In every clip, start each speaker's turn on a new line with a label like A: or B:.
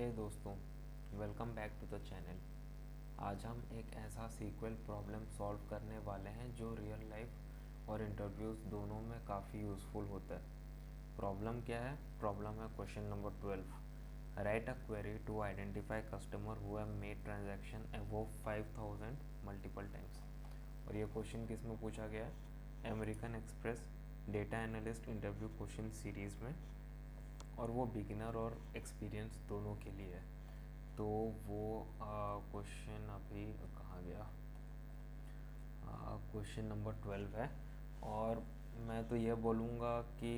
A: हे दोस्तों, welcome back to the channel. आज हम एक ऐसा सीक्वल प्रॉब्लम सॉल्व करने वाले हैं जो रियल लाइफ और इंटरव्यूज़ दोनों में काफ़ी यूज़फुल होता है। प्रॉब्लम क्या है? प्रॉब्लम है question number 12। Write a query to identify customer who have made transaction above 5000 multiple times. और ये क्वेश्चन किस में पूछा गया है? American Express data analyst interview question series में, और वो बिगिनर और एक्सपीरियंस दोनों के लिए है। तो वो क्वेश्चन अभी कहाँ गया? क्वेश्चन नंबर 12 है। और मैं तो ये बोलूँगा कि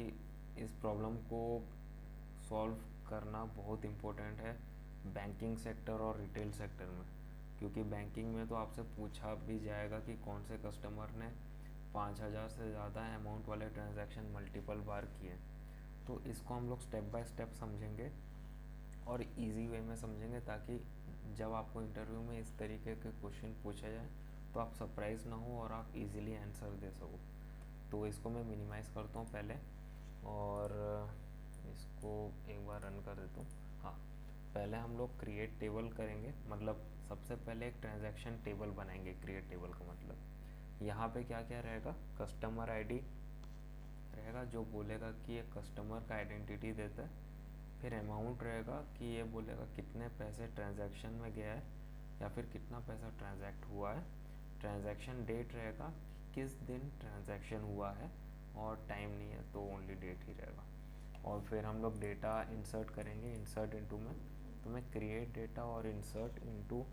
A: इस प्रॉब्लम को सॉल्व करना बहुत इम्पोर्टेंट है बैंकिंग सेक्टर और रिटेल सेक्टर में, क्योंकि बैंकिंग में तो आपसे पूछा भी जाएगा कि कौन से कस्टमर ने 5000 से ज़्यादा अमाउंट वाले ट्रांजैक्शन मल्टीपल बार किए। तो इसको हम लोग स्टेप बाय स्टेप समझेंगे और इजी वे में समझेंगे, ताकि जब आपको इंटरव्यू में इस तरीके के क्वेश्चन पूछे जाए तो आप सरप्राइज़ ना हो और आप इजीली आंसर दे सको। तो इसको मैं मिनिमाइज़ करता हूँ पहले, और इसको एक बार रन कर देता हूँ। हाँ, पहले हम लोग क्रिएट टेबल करेंगे, मतलब सबसे पहले एक ट्रांजैक्शन टेबल बनाएंगे। क्रिएट टेबल का मतलब यहाँ पे क्या क्या रहेगा? कस्टमर आईडी रहेगा जो बोलेगा कि ये कस्टमर का आइडेंटिटी देता है। फिर अमाउंट रहेगा कि ये बोलेगा कितने पैसे ट्रांजैक्शन में गया है या फिर कितना पैसा ट्रांजैक्ट हुआ है। ट्रांजैक्शन डेट रहेगा कि किस दिन ट्रांजैक्शन हुआ है, और टाइम नहीं है तो ओनली डेट ही रहेगा। और फिर हम लोग डेटा इंसर्ट करेंगे इंसर्ट इनटू में। तो मैं क्रिएट डेटा और इंसर्ट इनटू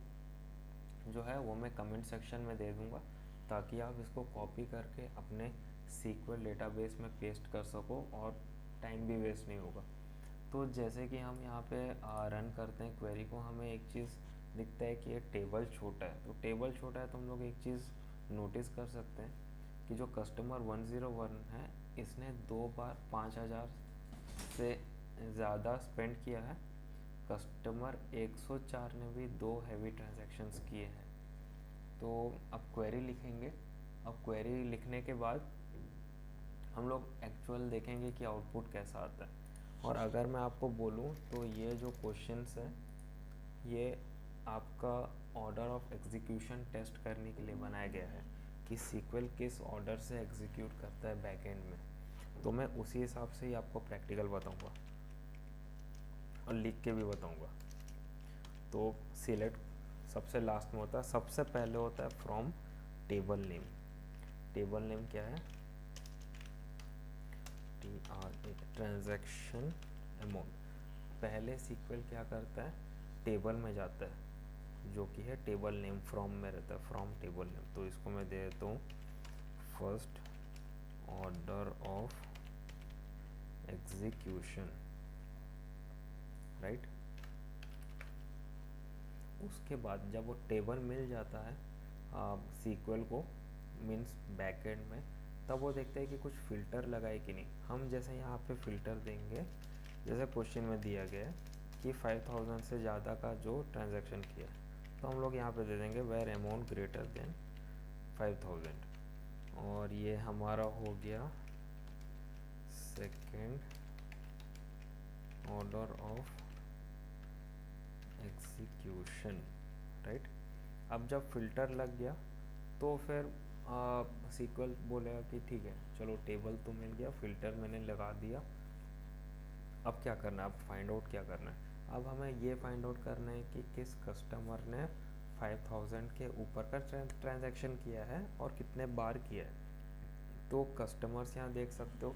A: जो है वो मैं कमेंट सेक्शन में दे दूँगा, ताकि आप इसको कॉपी करके अपने सीक्वल डेटाबेस में पेस्ट कर सको और टाइम भी वेस्ट नहीं होगा। तो जैसे कि हम यहाँ पे रन करते हैं क्वेरी को, हमें एक चीज़ दिखता है कि ये टेबल छोटा है। तो टेबल छोटा है तो हम लोग एक चीज़ नोटिस कर सकते हैं कि जो कस्टमर 101 है, इसने 2 बार 5000 से ज़्यादा स्पेंड किया है। कस्टमर 104 ने भी 2 हैवी ट्रांजैक्शंस किए हैं। तो अब क्वेरी लिखेंगे। अब क्वेरी लिखने के बाद हम लोग एक्चुअल देखेंगे कि आउटपुट कैसा आता है। और अगर मैं आपको बोलूँ तो ये जो क्वेश्चंस है ये आपका ऑर्डर ऑफ एग्जीक्यूशन टेस्ट करने के लिए बनाया गया है कि सीक्वल किस ऑर्डर से एग्जीक्यूट करता है बैकएंड में। तो मैं उसी हिसाब से ही आपको प्रैक्टिकल बताऊंगा और लिख के भी बताऊंगा। तो सिलेक्ट सबसे लास्ट में होता है, सबसे पहले होता है from table name. Table name क्या है? Transaction amount. पहले सीक्वल क्या करता है? टेबल में जाता है, जो कि है टेबल नेम। फ्रॉम में रहता है, फ्रॉम टेबल नेम। तो इसको मैं दे देता हूँ first order of execution, right. उसके बाद जब वो टेबल मिल जाता है सीक्वल को, मीन्स बैकएंड में, तब वो देखते हैं कि कुछ फ़िल्टर लगाए कि नहीं। हम जैसे यहाँ पे फ़िल्टर देंगे, जैसे क्वेश्चन में दिया गया है कि 5000 से ज़्यादा का जो ट्रांजैक्शन किया है, तो हम लोग यहाँ पे दे देंगे वेर अमाउंट ग्रेटर देन 5000। और ये हमारा हो गया second order of execution, right. अब जब फ़िल्टर लग गया तो फिर सीक्वल बोलेगा कि ठीक है, चलो टेबल तो मिल गया, फ़िल्टर मैंने लगा दिया, अब क्या करना है? अब फाइंड आउट क्या करना है? अब हमें ये फाइंड आउट करना है कि किस कस्टमर ने 5000 के ऊपर का ट्रांजैक्शन किया है और कितने बार किया है। तो कस्टमर्स यहाँ देख सकते हो।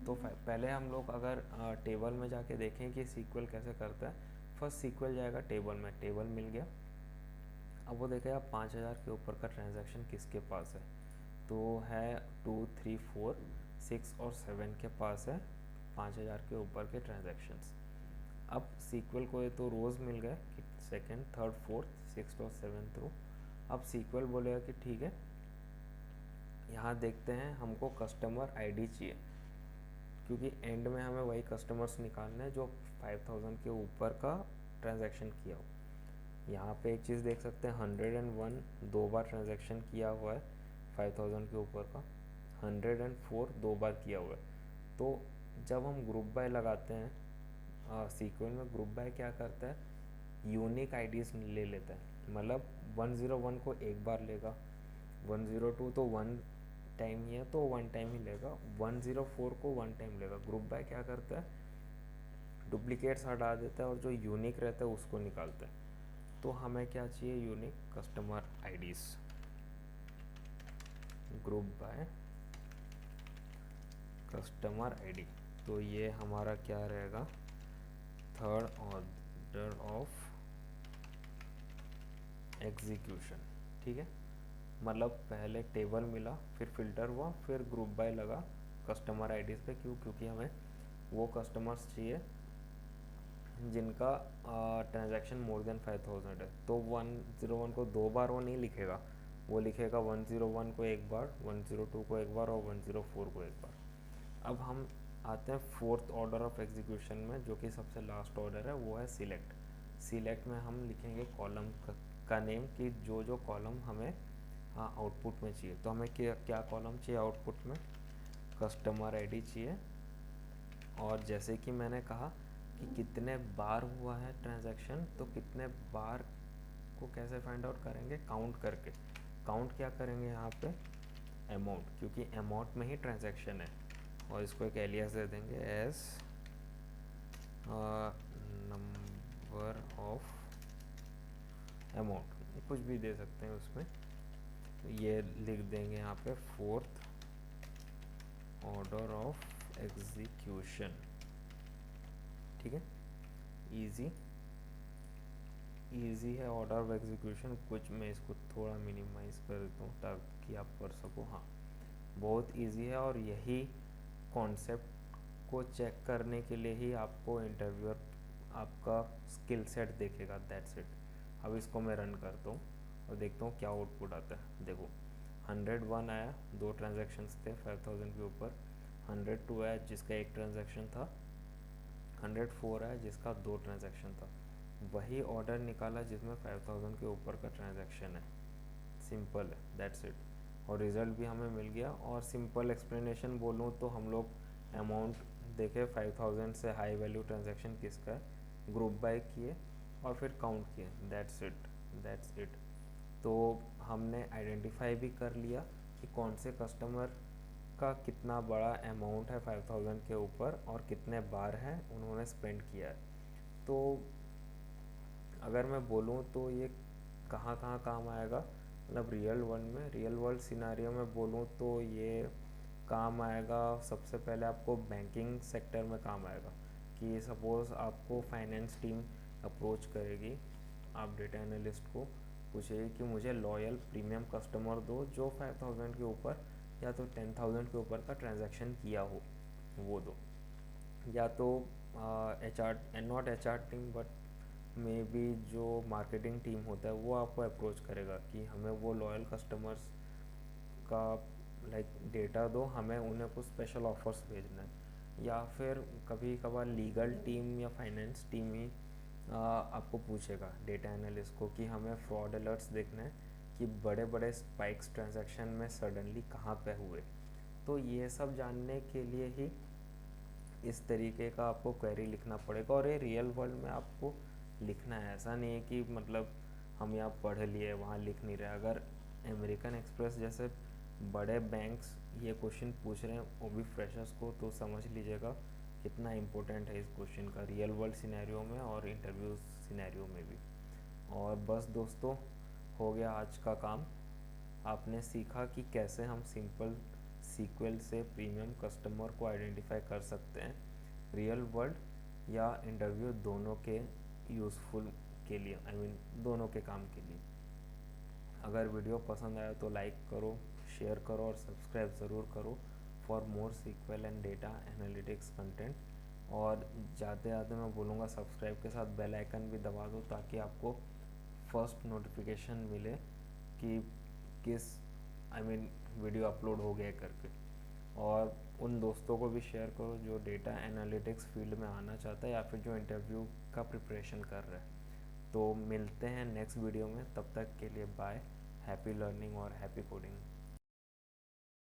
A: तो पहले हम लोग अगर टेबल में जाके देखें कि सीक्वल कैसे करता है, फर्स्ट सीक्वल जाएगा टेबल में, टेबल मिल गया। अब वो देखेगा 5000 के ऊपर का ट्रांजैक्शन किसके पास है। तो है 2, 3, 4, 6 और 7 के पास है 5000 के ऊपर के ट्रांजैक्शंस। अब सीक्वल को ये तो रोज़ मिल गए कि सेकंड, थर्ड, फोर्थ, सिक्स और सेवन्थ रो। अब सीक्वल बोलेगा कि ठीक है, यहाँ देखते हैं, हमको कस्टमर आईडी चाहिए, क्योंकि एंड में हमें वही कस्टमर्स निकालना है जो 5000 के ऊपर का ट्रांजैक्शन किया हो। यहाँ पे एक चीज़ देख सकते हैं, 101 2 बार ट्रांजैक्शन किया हुआ है 5000 के ऊपर का, 104 2 बार किया हुआ है। तो जब हम ग्रुप बाय लगाते हैं सीक्वल में ग्रुप बाय क्या करता है, यूनिक आईडीज ले लेता है, मतलब 101 को एक बार लेगा, 102 तो वन टाइम ही है तो वन टाइम ही लेगा, 104 को वन टाइम लेगा। ग्रुप बाय क्या करता है, डुप्लीकेट्स हटा देता है और जो यूनिक रहता है उसको निकालता है। तो हमें क्या चाहिए, unique customer IDs. Group by customer ID, तो ये हमारा क्या रहेगा, थर्ड ऑर्डर ऑफ एग्जीक्यूशन। ठीक है, मतलब पहले टेबल मिला, फिर फिल्टर हुआ, फिर ग्रुप बाय लगा कस्टमर आईडीज पे। क्यों, क्योंकि हमें वो कस्टमर्स चाहिए जिनका ट्रांजैक्शन मोर देन 5000 है। तो 101 को दो बार वो नहीं लिखेगा, वो लिखेगा 101 को एक बार, 102 को एक बार और 104 को एक बार। अब हम आते हैं फोर्थ ऑर्डर ऑफ एग्जीक्यूशन में, जो कि सबसे लास्ट ऑर्डर है, वो है सिलेक्ट। सिलेक्ट में हम लिखेंगे कॉलम का नेम, कि जो जो कॉलम हमें आउटपुट में चाहिए। तो हमें क्या कॉलम चाहिए आउटपुट में, कस्टमर आईडी चाहिए। और जैसे कि मैंने कहा कि कितने बार हुआ है ट्रांजैक्शन, तो कितने बार को कैसे फाइंड आउट करेंगे, काउंट करके। काउंट क्या करेंगे यहाँ पे, अमाउंट, क्योंकि अमाउंट में ही ट्रांजैक्शन है। और इसको एक एलियास दे देंगे एज नंबर ऑफ अमाउंट, कुछ भी दे सकते हैं उसमें। ये लिख देंगे यहाँ पे फोर्थ ऑर्डर ऑफ एग्जीक्यूशन। ठीक है, इजी है ऑर्डर ऑफ एग्जीक्यूशन। कुछ मैं इसको थोड़ा मिनिमाइज कर देता हूँ ताकि आप कर सको। हाँ, बहुत इजी है, और यही कॉन्सेप्ट को चेक करने के लिए ही आपको इंटरव्यूअर आपका स्किल सेट देखेगा, दैट्स इट। अब इसको मैं रन करता हूँ और देखता हूँ क्या आउटपुट आता है। देखो 101 आया, दो ट्रांजैक्शंस थे 5000 के ऊपर। 102 आया जिसका एक ट्रांजैक्शन था। 104 आया जिसका दो ट्रांजैक्शन था। वही ऑर्डर निकाला जिसमें 5000 के ऊपर का ट्रांजैक्शन है। सिंपल है, दैट्स इट। और रिज़ल्ट भी हमें मिल गया। और सिंपल एक्सप्लेनेशन बोलूँ तो हम लोग अमाउंट देखे 5000 से हाई वैल्यू ट्रांजैक्शन किसका है, ग्रुप बाय किए और फिर काउंट किए, दैट्स इट। तो हमने आइडेंटिफाई भी कर लिया कि कौन से कस्टमर का कितना बड़ा अमाउंट है 5000 के ऊपर और कितने बार हैं उन्होंने स्पेंड किया है। तो अगर मैं बोलूँ तो ये कहाँ कहाँ काम आएगा, मतलब रियल वर्ल्ड सिनारियो में बोलूँ तो ये काम आएगा। सबसे पहले आपको बैंकिंग सेक्टर में काम आएगा, कि सपोज़ आपको फाइनेंस टीम अप्रोच करेगी, आप डेटा एनालिस्ट को पूछेगी कि मुझे लॉयल प्रीमियम कस्टमर दो जो 5000 के ऊपर या तो 10,000 के ऊपर का ट्रांजैक्शन किया हो, वो दो। या तो not H R team but may be जो मार्केटिंग टीम होता है वो आपको अप्रोच करेगा कि हमें वो लॉयल कस्टमर्स का डेटा दो, हमें उन्हें कुछ स्पेशल ऑफर्स भेजना है। या फिर कभी कभार लीगल टीम या फाइनेंस टीम ही आपको पूछेगा डेटा एनालिस्ट को कि हमें फ्रॉड अलर्ट्स देखना है कि बड़े बड़े स्पाइक्स ट्रांजैक्शन में सडनली कहाँ पे हुए। तो ये सब जानने के लिए ही इस तरीके का आपको क्वेरी लिखना पड़ेगा। और ये रियल वर्ल्ड में आपको लिखना है, ऐसा नहीं है कि मतलब हम यहाँ पढ़ लिए वहाँ लिख नहीं रहे। अगर अमेरिकन एक्सप्रेस जैसे बड़े बैंक्स ये क्वेश्चन पूछ रहे हैं, वो भी फ्रेशर्स को, तो समझ लीजिएगा कितना इम्पोर्टेंट है इस क्वेश्चन का रियल वर्ल्ड सिनेरियो में और इंटरव्यू सिनेरियो में भी। और बस दोस्तों, हो गया आज का काम। आपने सीखा कि कैसे हम सिंपल सीक्वल से प्रीमियम कस्टमर को आइडेंटिफाई कर सकते हैं, रियल वर्ल्ड या इंटरव्यू दोनों के यूज़फुल के लिए, दोनों के काम के लिए। अगर वीडियो पसंद आया तो लाइक करो, शेयर करो और सब्सक्राइब ज़रूर करो for more sequel and data analytics content. और जाते जाते मैं बोलूँगा सब्सक्राइब के साथ बेल आइकन भी दबा दो ताकि आपको फर्स्ट नोटिफिकेशन मिले कि किस वीडियो अपलोड हो गया करके। और उन दोस्तों को भी शेयर करो जो डेटा एनालिटिक्स फील्ड में आना चाहता है या फिर जो इंटरव्यू का प्रिपरेशन कर रहा है। तो मिलते हैं नेक्स्ट वीडियो में, तब तक के लिए बाय, हैप्पी लर्निंग और हैप्पी कोडिंग।